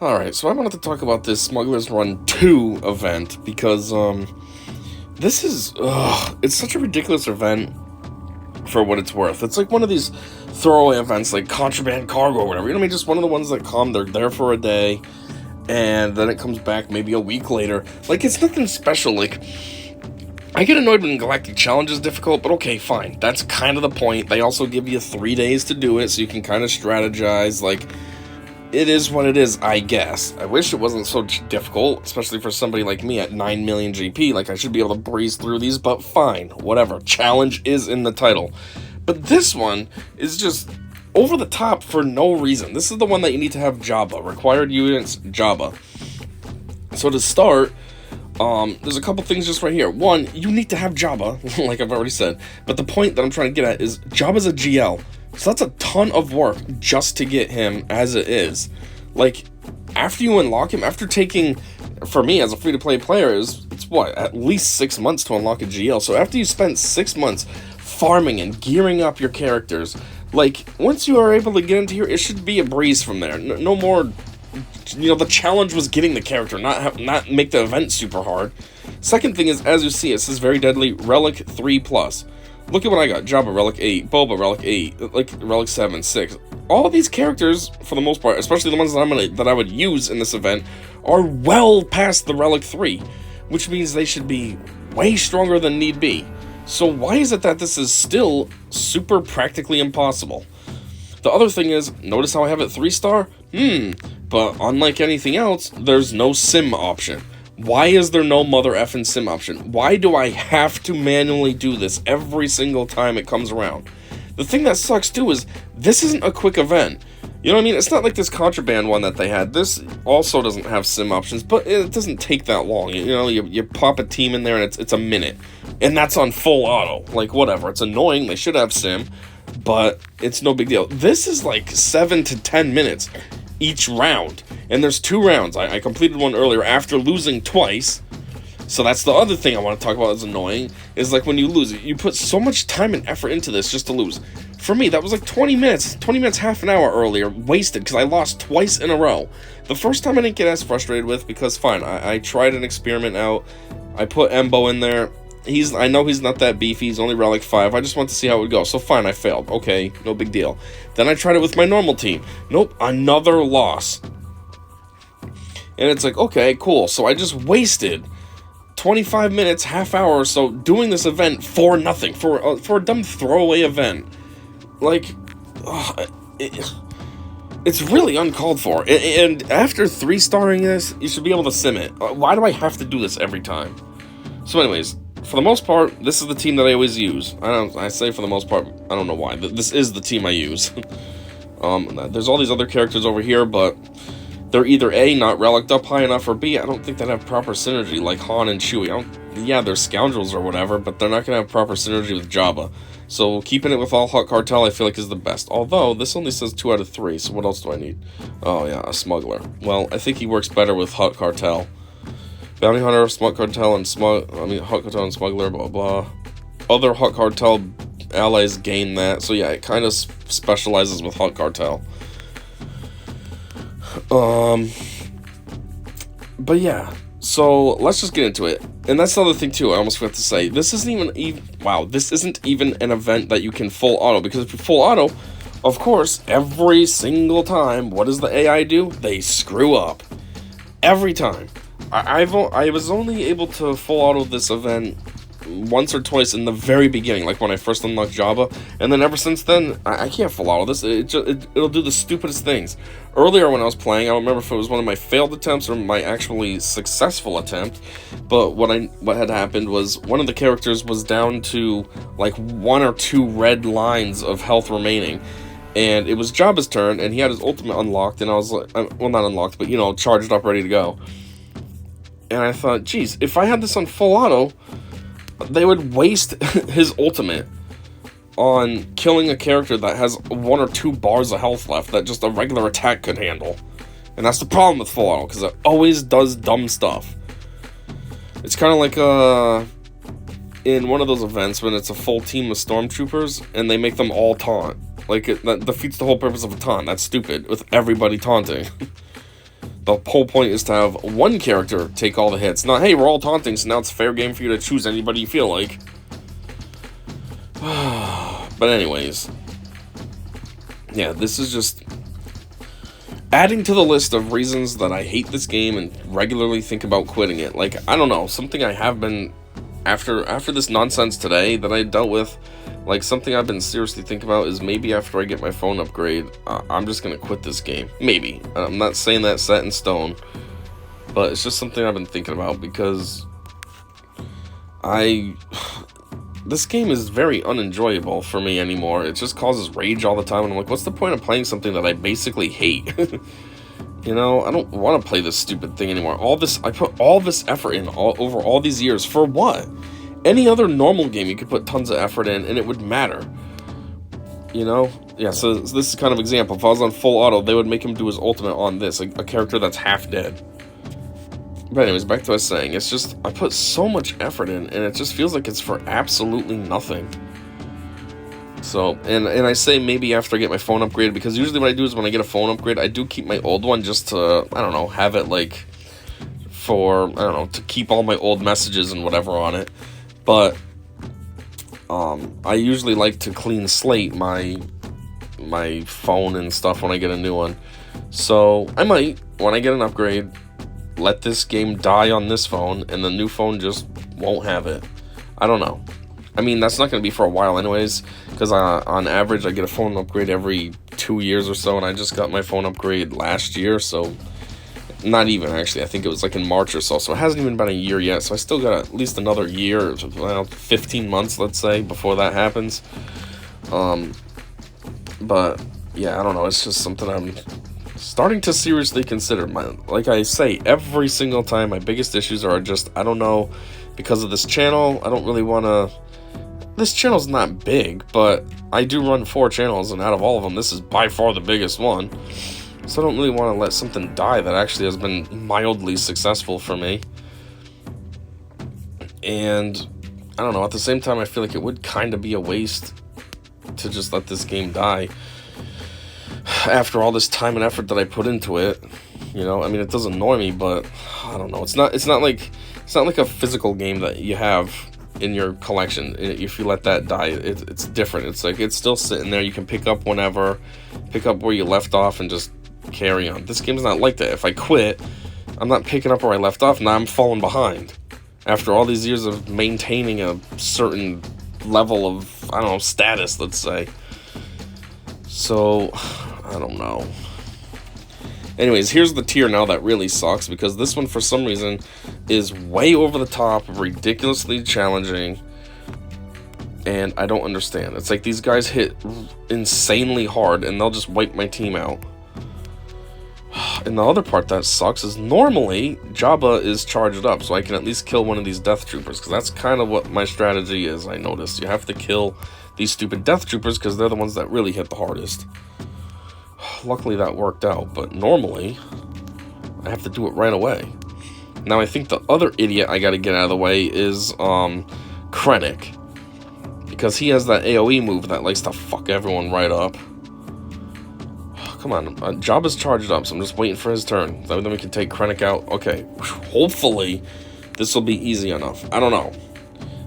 Alright, so I wanted to talk about this Smuggler's Run 2 event because, this is, it's such a ridiculous event for what it's worth. It's like one of these throwaway events like contraband cargo or whatever. You know what I mean? Just one of the ones that come, they're there for a day, and then it comes back maybe a week later. Like, it's nothing special. Like, I get annoyed when Galactic Challenge is difficult, but okay, fine. That's kind of the point. They also give you 3 days to do it, so you can kind of strategize. Like, it is what it is, I guess. I wish it wasn't so difficult, especially for somebody like me at 9 million GP. Like, I should be able to breeze through these, but fine, whatever. Challenge is in the title. But this one is just over the top for no reason. This is the one that you need to have Jabba. Required units, Jabba. So to start, there's a couple things just right here. One, you need to have Jabba, like I've already said. But the point that I'm trying to get at is Jabba's a GL. So that's a ton of work just to get him as it is. Like, after you unlock him, after taking, for me as a free-to-play player, it's what, at least 6 months to unlock a GL. So after you spend 6 months farming and gearing up your characters, like, once you are able to get into here, it should be a breeze from there. No more, you know, the challenge was getting the character, not make the event super hard. Second thing is, as you see, it says very deadly, Relic 3+. Look at what I got. Jabba, Relic 8. Boba, Relic 8. Like, Relic 7, 6. All of these characters, for the most part, especially the ones that I would use in this event, are well past the Relic 3. Which means they should be way stronger than need be. So why is it that this is still super practically impossible? The other thing is, notice how I have it 3-star? But unlike anything else, there's no sim option. Why is there no mother effing sim option? Why do I have to manually do this every single time it comes around? The thing that sucks too is, this isn't a quick event. You know what I mean? It's not like this contraband one that they had. This also doesn't have sim options, but it doesn't take that long. You know, you pop a team in there and it's a minute. And that's on full auto. Like, whatever. It's annoying. They should have sim, but it's no big deal. This is like 7 to 10 minutes each round. And there's 2 rounds. I completed one earlier after losing twice. So that's the other thing I want to talk about is annoying. Is like when you lose it, you put so much time and effort into this just to lose. For me, that was like 20 minutes. 20 minutes, half an hour earlier, wasted because I lost twice in a row. The first time I didn't get as frustrated with because fine, I tried an experiment out. I put Embo in there. I know he's not that beefy, he's only Relic 5, I just want to see how it would go, so fine, I failed, okay, no big deal. Then I tried it with my normal team, nope, another loss. And it's like, okay, cool, so I just wasted 25 minutes, half hour or so, doing this event for nothing, for a dumb throwaway event. Like, it's really uncalled for, and after 3-starring this, you should be able to sim it. Why do I have to do this every time? So anyways, for the most part, this is the team that I always use. I say for the most part, I don't know why. This is the team I use. There's all these other characters over here, but they're either A, not reliced up high enough, or B, I don't think they have proper synergy, like Han and Chewie. Yeah, they're scoundrels or whatever, but they're not going to have proper synergy with Jabba. So keeping it with all Hut Cartel, I feel like is the best. Although, this only says 2 out of 3, so what else do I need? Oh yeah, a Smuggler. Well, I think he works better with Hut Cartel. Bounty Hunter, Hut Cartel, and Hut Cartel and Smuggler, blah, blah. Other Hut Cartel allies gain that, so yeah, it kind of specializes with Hut Cartel. But yeah, so let's just get into it. And that's the other thing too, I almost forgot to say, this isn't even an event that you can full auto, because if you full auto, of course, every single time, what does the AI do? They screw up. Every time. I was only able to full auto this event once or twice in the very beginning, like when I first unlocked Jabba, and then ever since then, I can't full auto this. It'll do the stupidest things. Earlier when I was playing, I don't remember if it was one of my failed attempts or my actually successful attempt, but what had happened was one of the characters was down to like 1 or 2 red lines of health remaining, and it was Jabba's turn, and he had his ultimate unlocked, and I was like, well, not unlocked, but, you know, charged up, ready to go. And I thought, geez, if I had this on full auto, they would waste his ultimate on killing a character that has 1 or 2 bars of health left that just a regular attack could handle. And that's the problem with full auto, because it always does dumb stuff. It's kind of like in one of those events when it's a full team of stormtroopers and they make them all taunt. Like, that defeats the whole purpose of a taunt. That's stupid, with everybody taunting. The whole point is to have one character take all the hits. Not, hey, we're all taunting, so now it's a fair game for you to choose anybody you feel like. But anyways, yeah, this is just adding to the list of reasons that I hate this game and regularly think about quitting it. Like, I don't know, something I have been, after this nonsense today that I dealt with, like, something I've been seriously thinking about is maybe after I get my phone upgrade, I'm just gonna quit this game. Maybe. I'm not saying that set in stone, but it's just something I've been thinking about, because this game is very unenjoyable for me anymore. It just causes rage all the time, and I'm like, what's the point of playing something that I basically hate? You know, I don't want to play this stupid thing anymore. I put all this effort in over all these years, for what? Any other normal game you could put tons of effort in, and it would matter. You know? Yeah, so this is kind of example. If I was on full auto, they would make him do his ultimate on this, like a character that's half dead. But anyways, back to what I was saying, it's just, I put so much effort in, and it just feels like it's for absolutely nothing. So, and I say maybe after I get my phone upgraded, because usually what I do is when I get a phone upgrade, I do keep my old one just to, I don't know, have it like, for, I don't know, to keep all my old messages and whatever on it. But, I usually like to clean slate my phone and stuff when I get a new one. So, I might, when I get an upgrade, let this game die on this phone, and the new phone just won't have it. I don't know. I mean, that's not going to be for a while anyways, because on average, I get a phone upgrade every 2 years or so, and I just got my phone upgrade last year, so not even, actually. I think it was like in March or so, so it hasn't even been a year yet, so I still got at least another year, 15 months, let's say, before that happens. But, yeah, I don't know, it's just something I'm starting to seriously consider. Like I say, every single time, my biggest issues are just, I don't know, because of this channel, I don't really want to, this channel's not big, but I do run 4 channels, and out of all of them, this is by far the biggest one, so I don't really want to let something die that actually has been mildly successful for me. And, I don't know, at the same time, I feel like it would kind of be a waste to just let this game die after all this time and effort that I put into it. You know, I mean, it does annoy me, but I don't know. It's not like a physical game that you have in your collection. If you let that die, it's different. It's like it's still sitting there. You can pick up whenever, pick up where you left off, and just carry on. This game's not like that. If I quit, I'm not picking up where I left off. Now I'm falling behind after all these years of maintaining a certain level of, I don't know, status, let's say. So, I don't know. Anyways, here's the tier now that really sucks, because this one, for some reason, is way over the top, ridiculously challenging, and I don't understand. It's like these guys hit insanely hard, and they'll just wipe my team out. And the other part that sucks is normally Jabba is charged up, so I can at least kill one of these death troopers, because that's kind of what my strategy is, I noticed. You have to kill these stupid death troopers, because they're the ones that really hit the hardest. Luckily that worked out, but normally I have to do it right away. Now I think the other idiot I gotta get out of the way is Krennic, because he has that AoE move that likes to fuck everyone right up. Come on, Jabba's charged up, so I'm just waiting for his turn. Then we can take Krennic out. Okay, hopefully this will be easy enough. I don't know.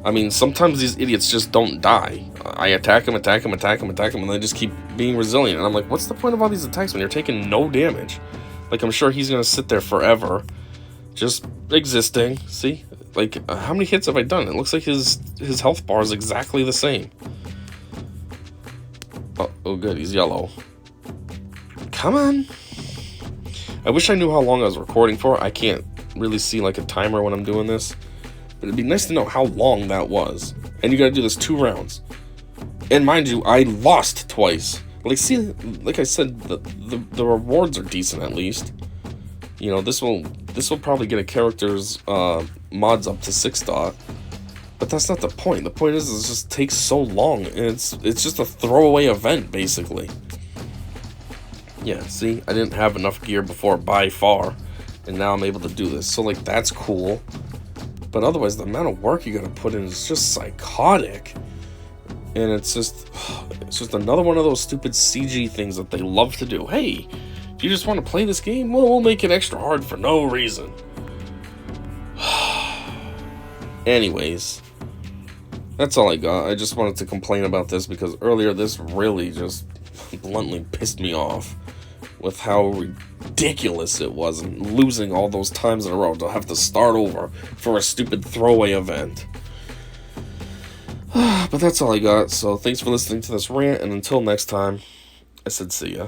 I mean, sometimes these idiots just don't die. I attack them, and they just keep being resilient. And I'm like, what's the point of all these attacks when you're taking no damage? Like, I'm sure he's gonna sit there forever, just existing. See? Like, how many hits have I done? It looks like his health bar is exactly the same. Oh good, he's yellow. Come on. I wish I knew how long I was recording for. I can't really see like a timer when I'm doing this. But it'd be nice to know how long that was. And you gotta do this 2 rounds. And mind you, I lost twice. Like, see, like I said, the rewards are decent at least. You know, this will probably get a character's mods up to 6-star. But that's not the point. The point is it just takes so long, and it's just a throwaway event, basically. Yeah, see, I didn't have enough gear before by far, and now I'm able to do this. So, like, that's cool. But otherwise, the amount of work you gotta put in is just psychotic. And it's just another one of those stupid CG things that they love to do. Hey, if You just want to play this game? Well, we'll make it extra hard for no reason. Anyways, that's all I got. I just wanted to complain about this because earlier this really just bluntly pissed me off with how ridiculous it was, and losing all those times in a row to have to start over for a stupid throwaway event. But that's all I got, so thanks for listening to this rant, and until next time, I said see ya.